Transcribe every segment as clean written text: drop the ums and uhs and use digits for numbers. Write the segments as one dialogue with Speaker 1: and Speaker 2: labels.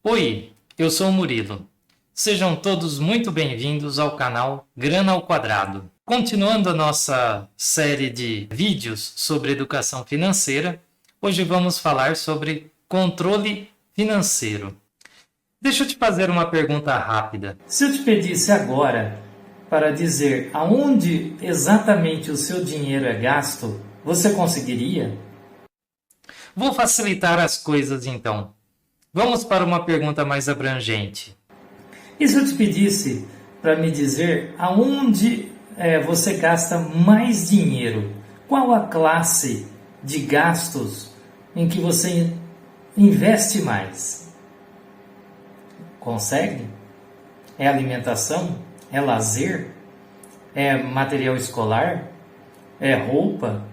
Speaker 1: Oi, eu sou o Murilo. Sejam todos muito bem-vindos ao canal Grana ao Quadrado. Continuando a nossa série de vídeos sobre educação financeira, hoje vamos falar sobre controle financeiro. Deixa eu te fazer uma pergunta rápida. Se eu te pedisse agora para dizer aonde exatamente o seu dinheiro é gasto, você conseguiria? Vou facilitar as coisas então. Vamos para uma pergunta mais abrangente. E se eu te pedisse para me dizer aonde você gasta mais dinheiro? Qual a classe de gastos em que você investe mais? Consegue? É alimentação? É lazer? É material escolar? É roupa?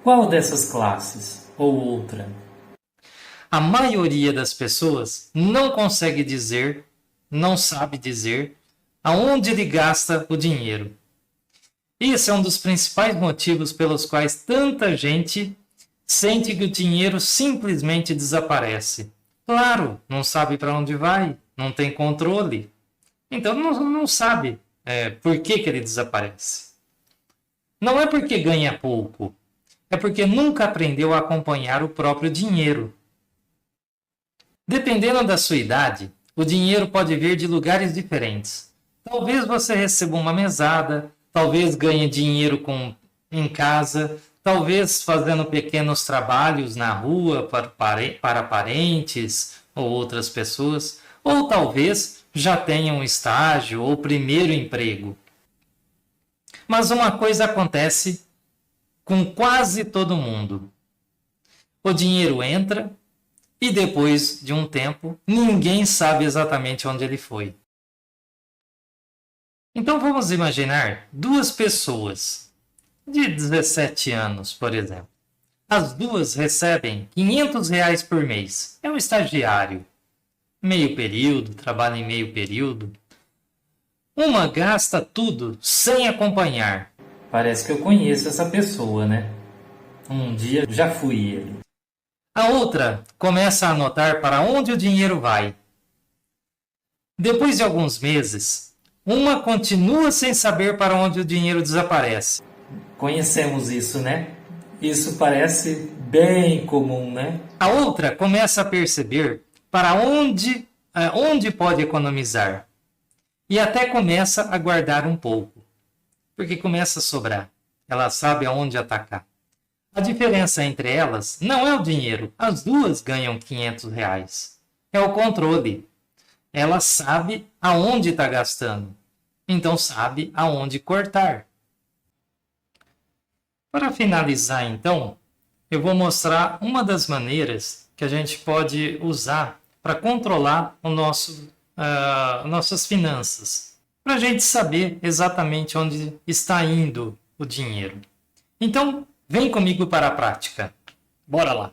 Speaker 1: Qual dessas classes ou outra? A maioria das pessoas não consegue dizer, não sabe dizer, aonde ele gasta o dinheiro. Esse é um dos principais motivos pelos quais tanta gente sente que o dinheiro simplesmente desaparece. Claro, não sabe para onde vai, não tem controle. Então não sabe por que ele desaparece. Não é porque ganha pouco, é porque nunca aprendeu a acompanhar o próprio dinheiro. Dependendo da sua idade, o dinheiro pode vir de lugares diferentes. Talvez você receba uma mesada, talvez ganhe dinheiro em casa, talvez fazendo pequenos trabalhos na rua para parentes ou outras pessoas, ou talvez já tenha um estágio ou primeiro emprego. Mas uma coisa acontece com quase todo mundo. O dinheiro entra e depois de um tempo, ninguém sabe exatamente onde ele foi. Então vamos imaginar duas pessoas de 17 anos, por exemplo. As duas recebem R$ 500 por mês. É um estagiário. Meio período, trabalha em meio período. Uma gasta tudo sem acompanhar. Parece que eu conheço essa pessoa, né? Um dia já fui ele. A outra começa a anotar para onde o dinheiro vai. Depois de alguns meses, uma continua sem saber para onde o dinheiro desaparece. Conhecemos isso, né? Isso parece bem comum, né? A outra começa a perceber para onde pode economizar. E até começa a guardar um pouco. Porque começa a sobrar. Ela sabe aonde atacar. A diferença entre elas não é o dinheiro. As duas ganham R$ 500. É o controle. Ela sabe aonde está gastando. Então sabe aonde cortar. Para finalizar, então, eu vou mostrar uma das maneiras que a gente pode usar para controlar nossas finanças. Para a gente saber exatamente onde está indo o dinheiro. Então, vem comigo para a prática. Bora lá.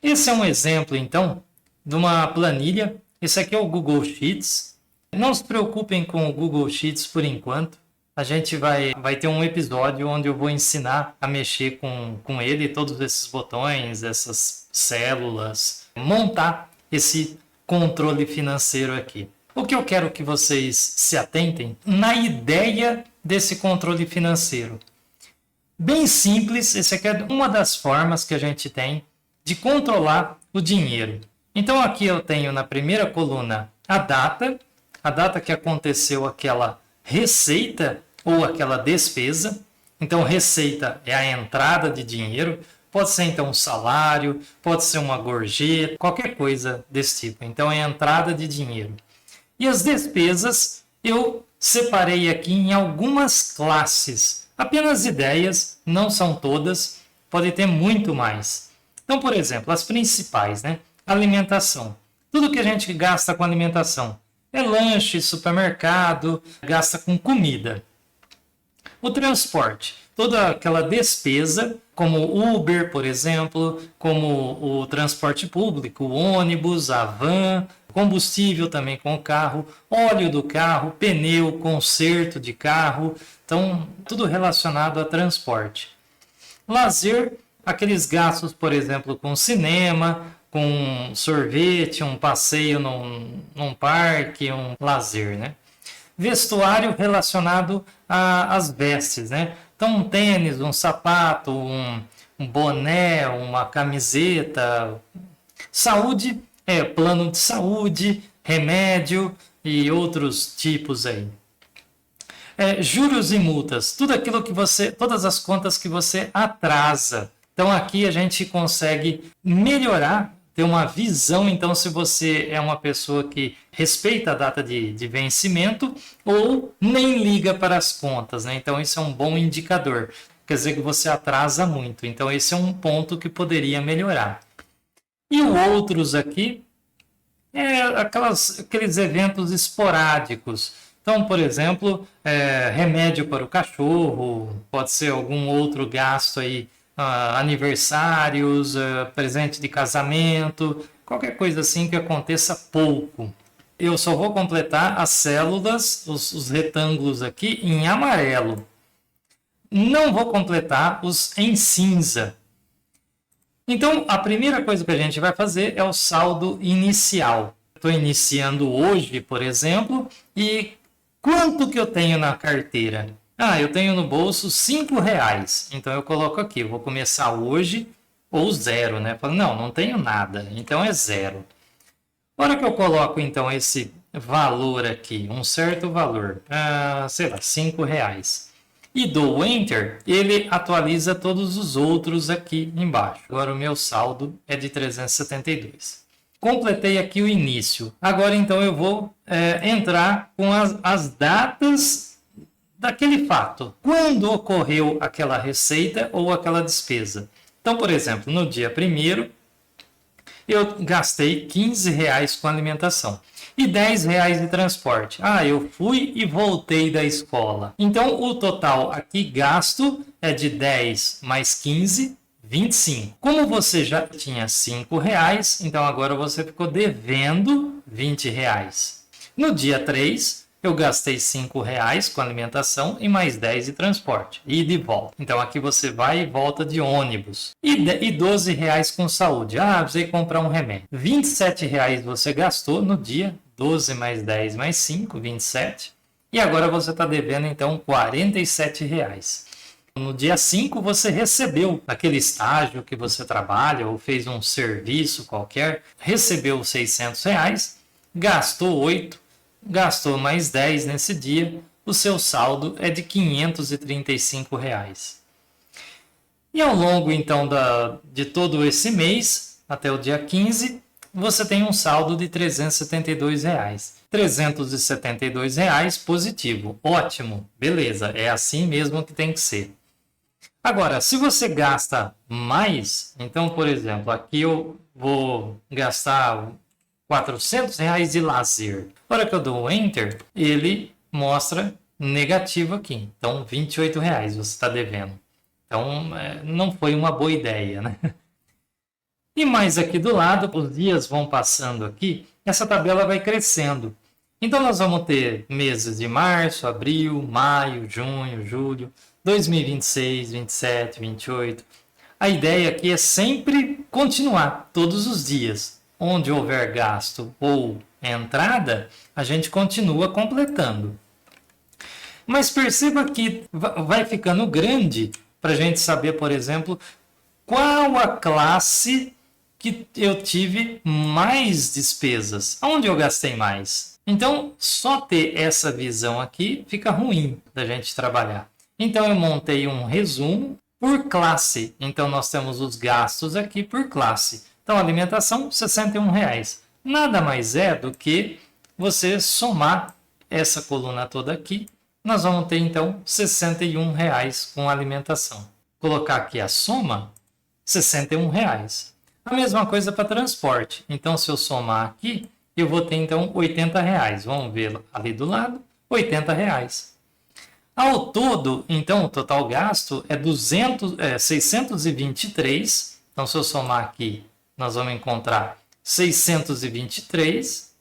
Speaker 1: Esse é um exemplo, então, de uma planilha. Esse aqui é o Google Sheets. Não se preocupem com o Google Sheets por enquanto. A gente vai ter um episódio onde eu vou ensinar a mexer com ele, todos esses botões, essas células, montar esse controle financeiro aqui. O que eu quero que vocês se atentem na ideia desse controle financeiro. Bem simples, essa aqui é uma das formas que a gente tem de controlar o dinheiro. Então aqui eu tenho na primeira coluna a data que aconteceu aquela receita ou aquela despesa. Então receita é a entrada de dinheiro, pode ser então um salário, pode ser uma gorjeta, qualquer coisa desse tipo. Então é a entrada de dinheiro. E as despesas eu separei aqui em algumas classes. Apenas ideias, não são todas, pode ter muito mais. Então, por exemplo, as principais, né? Alimentação. Tudo que a gente gasta com alimentação é lanche, supermercado, gasta com comida. O transporte, toda aquela despesa, como Uber, por exemplo, como o transporte público, o ônibus, a van, combustível também com o carro, óleo do carro, pneu, conserto de carro, então tudo relacionado a transporte. Lazer aqueles gastos, por exemplo, com cinema, com sorvete, um passeio num parque, um lazer, né? Vestuário relacionado às vestes, né? Então, um tênis, um sapato, um boné, uma camiseta. Saúde, plano de saúde, remédio e outros tipos aí. Juros e multas, tudo aquilo que você, todas as contas que você atrasa. Então aqui a gente consegue melhorar, ter uma visão, então se você é uma pessoa que respeita a data de vencimento ou nem liga para as contas, né? Então isso é um bom indicador, quer dizer que você atrasa muito. Então esse é um ponto que poderia melhorar. E outros aqui aqueles eventos esporádicos. Então, por exemplo, remédio para o cachorro, pode ser algum outro gasto aí, aniversários, presente de casamento, qualquer coisa assim que aconteça pouco. Eu só vou completar as células, os retângulos aqui em amarelo. Não vou completar os em cinza. Então, a primeira coisa que a gente vai fazer é o saldo inicial. Estou iniciando hoje, por exemplo, e quanto que eu tenho na carteira? Eu tenho no bolso R$ 5. Então, eu coloco aqui, eu vou começar hoje ou zero, né? Falo, não tenho nada, então é zero. Na hora que eu coloco, então, esse valor aqui, um certo valor, sei lá, R$ 5, e dou Enter, ele atualiza todos os outros aqui embaixo. Agora o meu saldo é de 372. Completei aqui o início. Agora então eu vou entrar com as datas daquele fato. Quando ocorreu aquela receita ou aquela despesa. Então, por exemplo, no dia 1º, eu gastei R$ 15 com alimentação e R$ 10 de transporte. Eu fui e voltei da escola. Então, o total aqui gasto é de 10 mais 15, 25. Como você já tinha R$ 5, então agora você ficou devendo R$ 20. No dia 3, eu gastei R$ 5 com alimentação e mais 10 de transporte, ida e volta. Então aqui você vai e volta de ônibus. E R$ 12 com saúde. Precisei comprar um remédio. R$ 27 você gastou no dia, 12 mais 10 mais 5, 27. E agora você está devendo então R$ 47. No dia 5 você recebeu aquele estágio que você trabalha ou fez um serviço qualquer, recebeu R$ 600, gastou 8, gastou mais 10 nesse dia, o seu saldo é de R$ 535. E ao longo então de todo esse mês, até o dia 15, você tem um saldo de R$ 372. R$ 372 positivo. Ótimo, beleza, é assim mesmo que tem que ser. Agora, se você gasta mais, então, por exemplo, aqui eu vou gastar R$ 400 de lazer. Na hora que eu dou Enter, ele mostra negativo aqui. Então, R$ 28 você está devendo. Então, não foi uma boa ideia, né? E mais aqui do lado, os dias vão passando aqui, essa tabela vai crescendo. Então, nós vamos ter meses de março, abril, maio, junho, julho, 2026, 27, 28. A ideia aqui é sempre continuar todos os dias. Onde houver gasto ou entrada, a gente continua completando. Mas perceba que vai ficando grande para a gente saber, por exemplo, qual a classe que eu tive mais despesas, onde eu gastei mais. Então, só ter essa visão aqui fica ruim da gente trabalhar. Então, eu montei um resumo por classe. Então, nós temos os gastos aqui por classe. Então, alimentação, R$ 61. Nada mais é do que você somar essa coluna toda aqui. Nós vamos ter, então, R$ 61 com alimentação. Colocar aqui a soma, R$ 61. A mesma coisa para transporte. Então, se eu somar aqui, eu vou ter, então, R$ 80. Vamos ver ali do lado, R$ 80. Ao todo, então, o total gasto é 623. Então, se eu somar aqui, nós vamos encontrar 623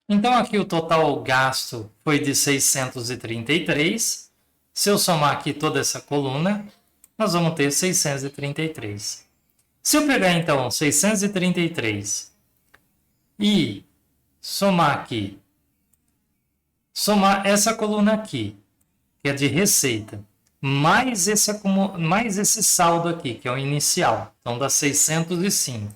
Speaker 1: Então aqui o total gasto foi de 633. Se eu somar aqui toda essa coluna, nós vamos ter 633. Se eu pegar então 633 e somar aqui, somar essa coluna aqui, que é de receita, mais esse saldo aqui, que é o inicial, então dá 605.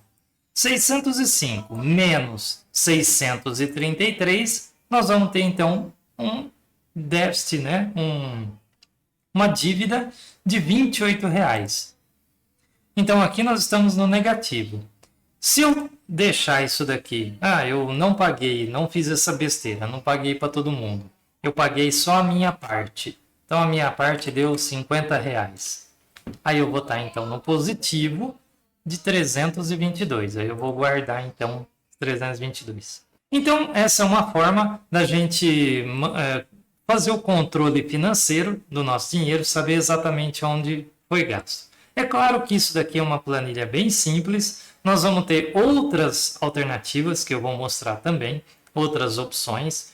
Speaker 1: 605 menos 633, nós vamos ter então um déficit, né? Uma dívida de R$ 28. Então aqui nós estamos no negativo. Se eu deixar isso daqui, eu não paguei, não fiz essa besteira, não paguei para todo mundo. Eu paguei só a minha parte. Então a minha parte deu R$ 50. Aí eu vou estar então no positivo de 322. Aí eu vou guardar então 322. Então essa é uma forma da gente fazer o controle financeiro do nosso dinheiro, saber exatamente onde foi gasto. É claro que isso daqui é uma planilha bem simples. Nós vamos ter outras alternativas que eu vou mostrar também, outras opções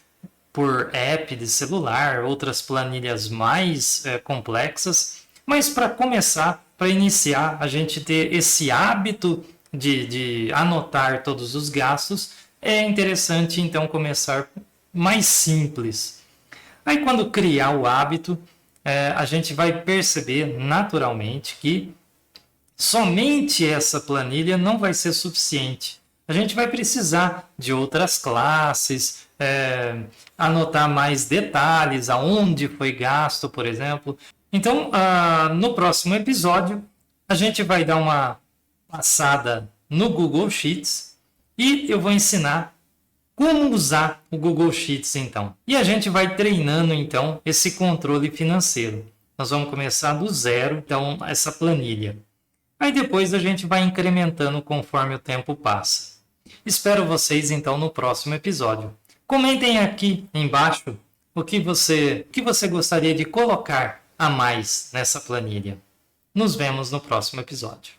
Speaker 1: por app de celular, outras planilhas mais complexas. Mas para começar, para iniciar, a gente ter esse hábito de anotar todos os gastos, é interessante então começar mais simples. Aí quando criar o hábito, a gente vai perceber naturalmente que somente essa planilha não vai ser suficiente. A gente vai precisar de outras classes, anotar mais detalhes, aonde foi gasto, por exemplo. Então, no próximo episódio, a gente vai dar uma passada no Google Sheets e eu vou ensinar como usar o Google Sheets, então. E a gente vai treinando, então, esse controle financeiro. Nós vamos começar do zero, então, essa planilha. Aí depois a gente vai incrementando conforme o tempo passa. Espero vocês, então, no próximo episódio. Comentem aqui embaixo o que você gostaria de colocar a mais nessa planilha. Nos vemos no próximo episódio.